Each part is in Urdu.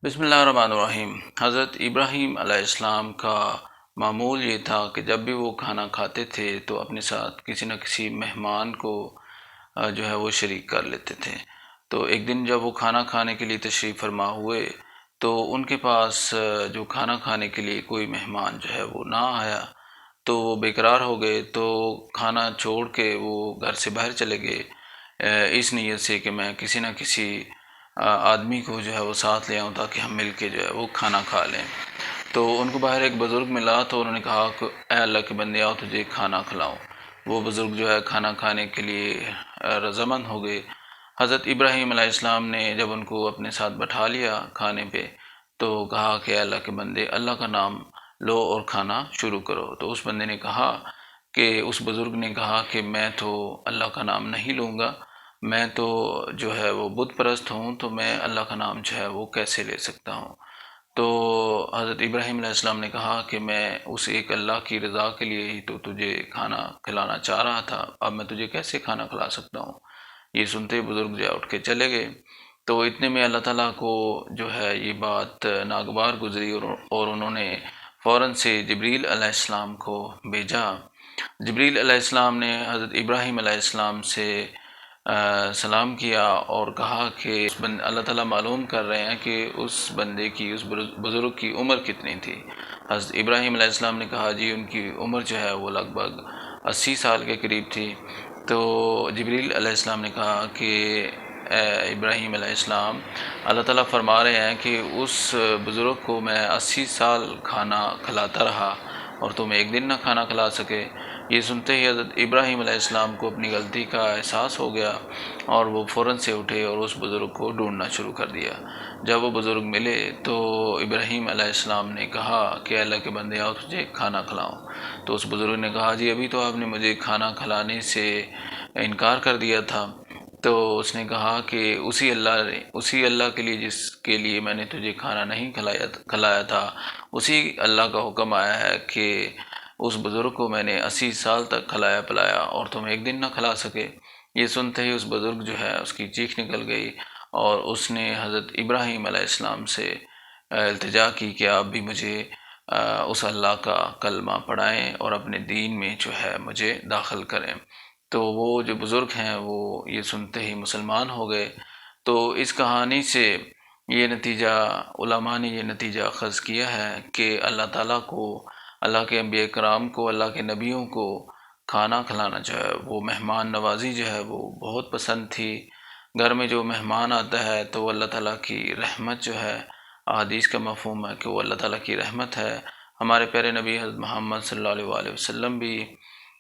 بسم اللہ الرحمن الرحیم۔ حضرت ابراہیم علیہ السلام کا معمول یہ تھا کہ جب بھی وہ کھانا کھاتے تھے تو اپنے ساتھ کسی نہ کسی مہمان کو جو ہے وہ شریک کر لیتے تھے۔ تو ایک دن جب وہ کھانا کھانے کے لیے تشریف فرما ہوئے تو ان کے پاس جو کھانا کھانے کے لیے کوئی مہمان جو ہے وہ نہ آیا، تو وہ بے قرار ہو گئے، تو کھانا چھوڑ کے وہ گھر سے باہر چلے گئے اس نیت سے کہ میں کسی نہ کسی آدمی کو جو ہے وہ ساتھ لے آؤں تاکہ ہم مل کے جو ہے وہ کھانا کھا لیں۔ تو ان کو باہر ایک بزرگ ملا تو انہوں نے کہا کہ اے اللہ کے بندے آؤ تجھے کھانا کھلاؤں۔ وہ بزرگ جو ہے کھانا کھانے کے لیے رضامند ہو گئے۔ حضرت ابراہیم علیہ السلام نے جب ان کو اپنے ساتھ بٹھا لیا کھانے پہ تو کہا کہ اے اللہ کے بندے اللہ کا نام لو اور کھانا شروع کرو۔ تو اس بندے نے کہا کہ اس بزرگ نے کہا کہ میں تو اللہ کا نام نہیں لوں گا، میں تو جو ہے وہ بت پرست ہوں، تو میں اللہ کا نام جو ہے وہ کیسے لے سکتا ہوں۔ تو حضرت ابراہیم علیہ السلام نے کہا کہ میں اس ایک اللہ کی رضا کے لیے ہی تو تجھے کھانا کھلانا چاہ رہا تھا، اب میں تجھے کیسے کھانا کھلا سکتا ہوں۔ یہ سنتے بزرگ جو ہے اٹھ کے چلے گئے۔ تو اتنے میں اللہ تعالیٰ کو جو ہے یہ بات ناگوار گزری اور انہوں نے فوراً سے جبریل علیہ السلام کو بھیجا۔ جبریل علیہ السلام نے حضرت ابراہیم علیہ السلام سے سلام کیا اور کہا کہ اللہ تعالیٰ معلوم کر رہے ہیں کہ اس بندے کی، اس بزرگ کی عمر کتنی تھی۔ حضرت ابراہیم علیہ السلام نے کہا جی ان کی عمر جو ہے وہ لگ بھگ 80 سال کے قریب تھی۔ تو جبریل علیہ السلام نے کہا کہ اے ابراہیم علیہ السلام، اللہ تعالیٰ فرما رہے ہیں کہ اس بزرگ کو میں 80 سال کھانا کھلاتا رہا اور تم ایک دن نہ کھانا کھلا سکے۔ یہ سنتے ہی حضرت ابراہیم علیہ السلام کو اپنی غلطی کا احساس ہو گیا اور وہ فوراً سے اٹھے اور اس بزرگ کو ڈھونڈنا شروع کر دیا۔ جب وہ بزرگ ملے تو ابراہیم علیہ السلام نے کہا کہ اللہ کے بندے آؤ تجھے کھانا کھلاؤں۔ تو اس بزرگ نے کہا جی ابھی تو آپ نے مجھے کھانا کھلانے سے انکار کر دیا تھا۔ تو اس نے کہا کہ اسی اللہ کے لیے جس کے لیے میں نے تجھے کھانا نہیں کھلایا تھا، اسی اللہ کا حکم آیا ہے کہ اس بزرگ کو میں نے 80 سال تک کھلایا پلایا اور تم ایک دن نہ کھلا سکے۔ یہ سنتے ہی اس بزرگ جو ہے اس کی چیخ نکل گئی اور اس نے حضرت ابراہیم علیہ السلام سے التجا کی کہ آپ بھی مجھے اس اللہ کا کلمہ پڑھائیں اور اپنے دین میں جو ہے مجھے داخل کریں۔ تو وہ جو بزرگ ہیں وہ یہ سنتے ہی مسلمان ہو گئے۔ تو اس کہانی سے یہ نتیجہ، علماء نے یہ نتیجہ اخذ کیا ہے کہ اللہ تعالیٰ کو، اللہ کے انبیاء کرام کو، اللہ کے نبیوں کو کھانا کھلانا جو ہے وہ مہمان نوازی جو ہے وہ بہت پسند تھی۔ گھر میں جو مہمان آتا ہے تو وہ اللہ تعالیٰ کی رحمت جو ہے، احادیث کا مفہوم ہے کہ وہ اللہ تعالیٰ کی رحمت ہے۔ ہمارے پیارے نبی حضرت محمد صلی اللہ علیہ وآلہ وسلم بھی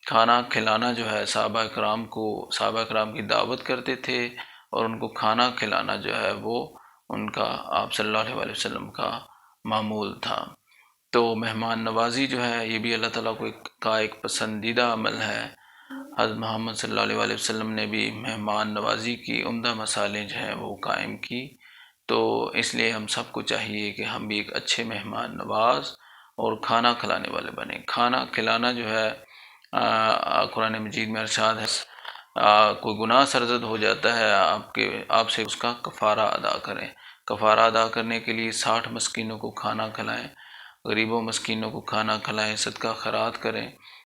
کھانا کھلانا جو ہے صحابہ کرام کی دعوت کرتے تھے اور ان کو کھانا کھلانا جو ہے وہ ان کا، آپ صلی اللہ علیہ وآلہ وسلم کا معمول تھا۔ تو مہمان نوازی جو ہے یہ بھی اللہ تعالیٰ کا ایک پسندیدہ عمل ہے۔ حضرت محمد صلی اللہ علیہ وآلہ وسلم نے بھی مہمان نوازی کی عمدہ مثالیں جو ہیں وہ قائم کی۔ تو اس لیے ہم سب کو چاہیے کہ ہم بھی ایک اچھے مہمان نواز اور کھانا کھلانے والے بنیں۔ کھانا کھلانا جو ہے قرآن مجید میں ارشاد ہے کوئی گناہ سرزد ہو جاتا ہے آپ سے اس کا کفارہ ادا کریں۔ کفارہ ادا کرنے کے لیے 60 مسکینوں کو کھانا کھلائیں، غریبوں مسکینوں کو کھانا کھلائیں، صدقہ خیرات کریں۔